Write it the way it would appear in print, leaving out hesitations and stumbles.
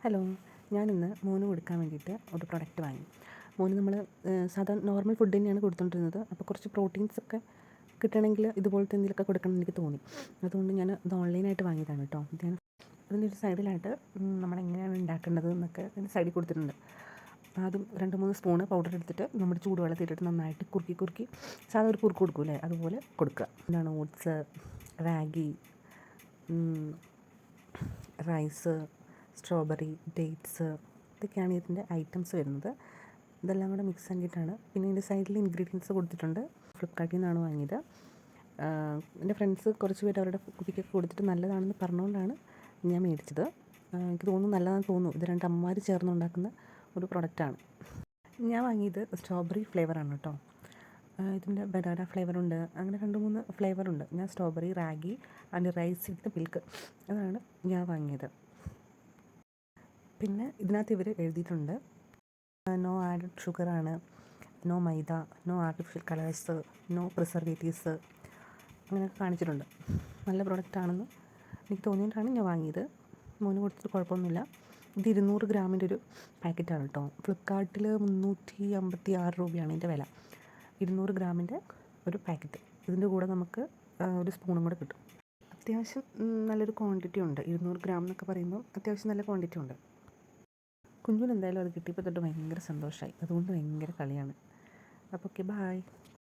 Hello, ഞാനിന്ന് മോന് കൊടുക്കാൻ വേണ്ടിയിട്ട് ഒരു പ്രൊഡക്റ്റ് വാങ്ങി. മോന് നമ്മൾ സാധാരണ നോർമൽ ഫുഡ് തന്നെയാണ് കൊടുത്തുകൊണ്ടിരുന്നത്. അപ്പോൾ കുറച്ച് പ്രോട്ടീൻസൊക്കെ കിട്ടണമെങ്കിൽ ഇതുപോലത്തെ എന്തെങ്കിലുമൊക്കെ കൊടുക്കണം എന്ന് എനിക്ക് തോന്നി. അതുകൊണ്ട് ഞാൻ ഇത് ഓൺലൈനായിട്ട് വാങ്ങിയതാണ് കേട്ടോ. ഞാൻ അതിൻ്റെ ഒരു സൈഡിലായിട്ട് നമ്മളെങ്ങനെയാണ് ഉണ്ടാക്കേണ്ടത് എന്നൊക്കെ അതിൻ്റെ സൈഡിൽ കൊടുത്തിട്ടുണ്ട്. ആദ്യം 2-3 സ്പൂണ് പൗഡർ എടുത്തിട്ട് നമ്മുടെ ചൂടുവെള്ളത്തിലിട്ടിട്ട് നന്നായിട്ട് കുറുക്കി സാധാ ഒരു കുറുക്ക് കൊടുക്കൂലേ അതുപോലെ കൊടുക്കുക. എന്താണ് oats, ragi, rice, strawberry, dates ഇതൊക്കെയാണ് ഇതിൻ്റെ ഐറ്റംസ് വരുന്നത്. ഇതെല്ലാം കൂടെ മിക്സ് ആക്കിയിട്ടാണ്. പിന്നെ ഇതിൻ്റെ സൈഡിൽ ഇൻഗ്രീഡിയൻസ് കൊടുത്തിട്ടുണ്ട്. ഫ്ലിപ്കാർട്ടിൽ നിന്നാണ് വാങ്ങിയത്. എൻ്റെ ഫ്രണ്ട്സ് കുറച്ച് പേര് അവരുടെ കുട്ടിക്കൊക്കെ കൊടുത്തിട്ട് നല്ലതാണെന്ന് പറഞ്ഞുകൊണ്ടാണ് ഞാൻ മേടിച്ചത്. എനിക്ക് തോന്നുന്നു നല്ലതാണെന്ന് തോന്നുന്നു. ഇത് 2 അമ്മമാർ ചേർന്നുണ്ടാക്കുന്ന ഒരു പ്രൊഡക്റ്റാണ്. ഞാൻ വാങ്ങിയത് സ്ട്രോബെറി ഫ്ലേവറാണ് കേട്ടോ. ഇതിൻ്റെ ബനാന ഫ്ലേവറുണ്ട്, അങ്ങനെ 2-3 ഫ്ലേവറുണ്ട്. ഞാൻ strawberry, ragi and rice with milk അതാണ് ഞാൻ വാങ്ങിയത്. പിന്നെ ഇതിനകത്ത് ഇവർ എഴുതിയിട്ടുണ്ട് നോ ആഡഡ് ഷുഗറാണ്, no maida, no artificial colours, no preservatives അങ്ങനെയൊക്കെ കാണിച്ചിട്ടുണ്ട്. നല്ല പ്രൊഡക്റ്റാണെന്ന് എനിക്ക് തോന്നിയിട്ടാണ് ഞാൻ വാങ്ങിയത്. മോന് കൊടുത്തിട്ട് കുഴപ്പമൊന്നുമില്ല. ഇത് 200 ഗ്രാമിൻ്റെ ഒരു പാക്കറ്റാണ് കേട്ടോ. ഫ്ലിപ്കാർട്ടിൽ 356 രൂപയാണ് ഇതിൻ്റെ വില. 200 ഗ്രാമിൻ്റെ ഒരു പാക്കറ്റ്. ഇതിൻ്റെ കൂടെ നമുക്ക് ഒരു സ്പൂണും കൂടെ കിട്ടും. അത്യാവശ്യം നല്ലൊരു ക്വാണ്ടിറ്റി ഉണ്ട്. 200 ഗ്രാം എന്നൊക്കെ പറയുമ്പോൾ അത്യാവശ്യം നല്ല ക്വാണ്ടിറ്റി ഉണ്ട്. കുഞ്ഞിന് എന്തായാലും അത് കിട്ടിയപ്പോൾ തൊട്ട് ഭയങ്കര സന്തോഷമായി. അതുകൊണ്ട് ഭയങ്കര കളിയാണ്. അപ്പോൾ ഓക്കെ, ബായ്.